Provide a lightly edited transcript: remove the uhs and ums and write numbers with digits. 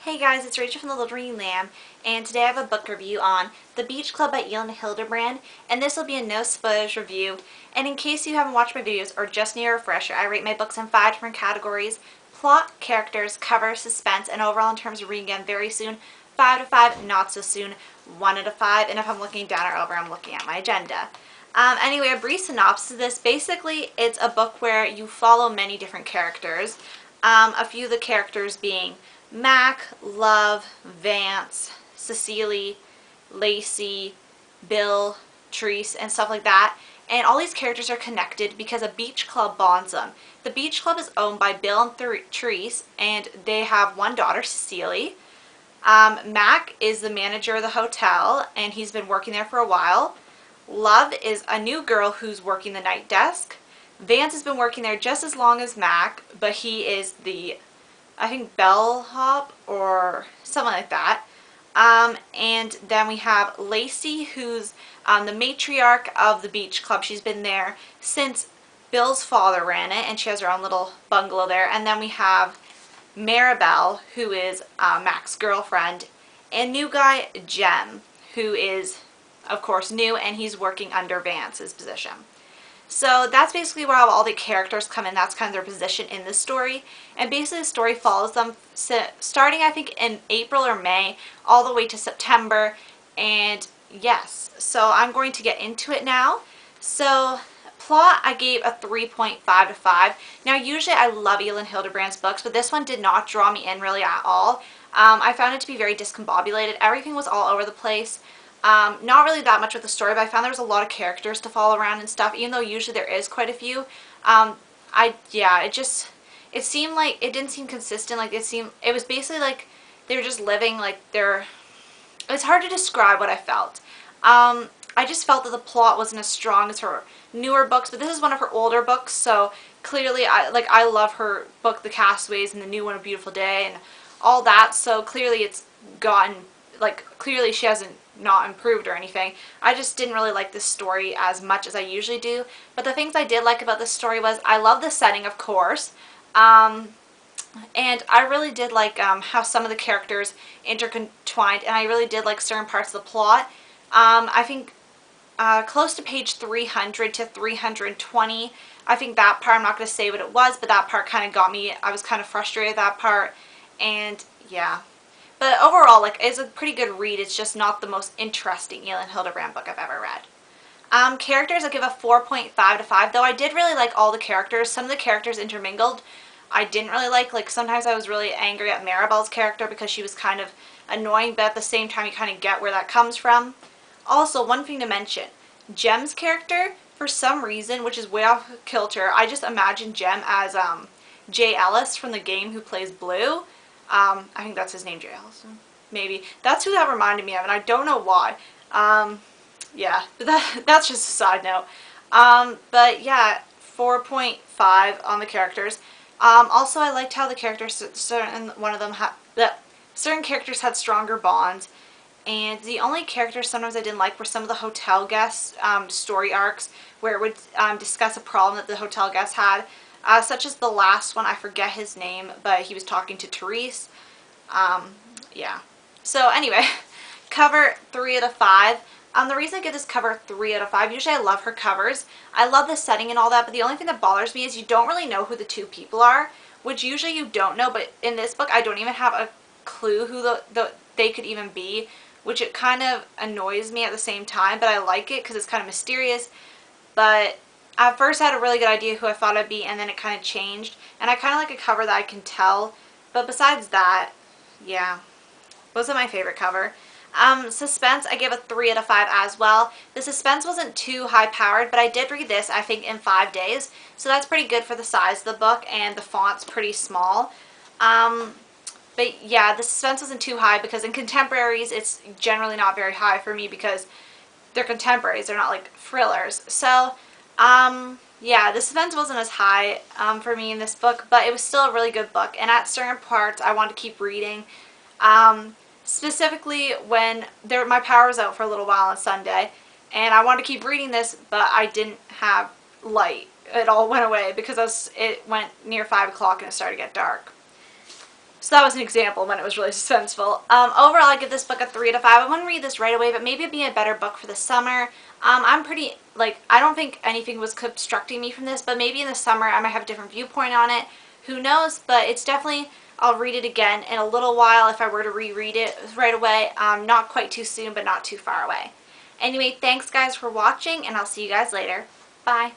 Hey guys, it's Rachel from Thelittlereadinglamb, and today I have a book review on The Beach Club by Elin Hilderbrand, and this will be a no spoilers review. And in case you haven't watched my videos or just need a refresher, I rate my books in 5 different categories: plot, characters, cover, suspense, and overall in terms of reading again very soon, 5 out of 5, not so soon, 1 out of 5, and if I'm looking down or over, I'm looking at my agenda. Anyway, a brief synopsis of this. Basically, it's a book where you follow many different characters, a few of the characters being Mac, Love, Vance, Cecily, Lacey, Bill, Therese, and stuff like that. And all these characters are connected because a beach club bonds them. The beach club is owned by Bill and Therese, and they have one daughter, Cecily. Mac is the manager of the hotel, and he's been working there for a while. Love is a new girl who's working the night desk. Vance has been working there just as long as Mac, but he is the, I think, bellhop or something like that. And then we have Lacey, who's the matriarch of the beach club. She's been there since Bill's father ran it, and she has her own little bungalow there. And then we have Maribel, who is Mac's girlfriend, and new guy Jem, who is, of course, new, and he's working under Vance's position. So that's basically where all the characters come in. That's kind of their position in the story. And basically the story follows them starting, I think, in April or May all the way to September. And yes, so I'm going to get into it now. So plot, I gave a 3.5 to 5. Now usually I love Elin Hilderbrand's books, but this one did not draw me in really at all. I found it to be very discombobulated. Everything was all over the place. Not really that much with the story, but I found there was a lot of characters to follow around and stuff, even though usually there is quite a few. It seemed like, it didn't seem consistent. Like, it was basically like they were just living like it's hard to describe what I felt. I just felt that the plot wasn't as strong as her newer books, but this is one of her older books, so clearly I love her book, The Castaways, and the new one, A Beautiful Day, and all that, so clearly it's gotten, clearly she hasn't not improved or anything. I just didn't really like this story as much as I usually do. But the things I did like about this story was I love the setting, of course. And I really did like how some of the characters intertwined, and I really did like certain parts of the plot. I think close to page 300 to 320, I think that part, I'm not going to say what it was, but that part kind of got me. I was kind of frustrated at that part, and yeah. But overall, it's a pretty good read. It's just not the most interesting Elin Hilderbrand book I've ever read. Characters, I give a 4.5 to 5, though I did really like all the characters. Some of the characters intermingled I didn't really like sometimes I was really angry at Maribel's character because she was kind of annoying, but at the same time you kind of get where that comes from. Also, one thing to mention, Jem's character, for some reason, which is way off kilter, I just imagine Jem as Jay Ellis from the game who plays Blue. I think that's his name, Jay Ellis. Maybe. That's who that reminded me of, and I don't know why. Yeah, but that's just a side note. But yeah, 4.5 on the characters. Also, I liked how the characters, certain characters had stronger bonds, and the only characters sometimes I didn't like were some of the hotel guests' story arcs, where it would discuss a problem that the hotel guests had. Such as the last one, I forget his name, but he was talking to Therese. Yeah. So anyway, cover 3 out of 5. The reason I give this cover 3 out of 5, usually I love her covers. I love the setting and all that, but the only thing that bothers me is you don't really know who the two people are, which usually you don't know, but in this book I don't even have a clue who they could even be, which it kind of annoys me at the same time, but I like it because it's kind of mysterious. But at first I had a really good idea who I thought I'd be, and then it kind of changed. And I kind of like a cover that I can tell. But besides that, yeah, wasn't my favorite cover. Suspense, I gave a 3 out of 5 as well. The suspense wasn't too high-powered, but I did read this, I think, in 5 days. So that's pretty good for the size of the book, and the font's pretty small. But yeah, the suspense wasn't too high because in contemporaries, it's generally not very high for me because they're contemporaries. They're not like thrillers. So yeah, the suspense wasn't as high for me in this book, but it was still a really good book, and at certain parts I wanted to keep reading. Specifically when my power was out for a little while on Sunday, and I wanted to keep reading this, but I didn't have light. It all went away because it went near 5 o'clock and it started to get dark. So that was an example when it was really suspenseful. Overall, I give this book a 3 out of 5. I wouldn't read this right away, but maybe it'd be a better book for the summer. I'm pretty, I don't think anything was obstructing me from this, but maybe in the summer I might have a different viewpoint on it. Who knows? But it's definitely, I'll read it again in a little while if I were to reread it right away. Not quite too soon, but not too far away. Anyway, thanks guys for watching, and I'll see you guys later. Bye.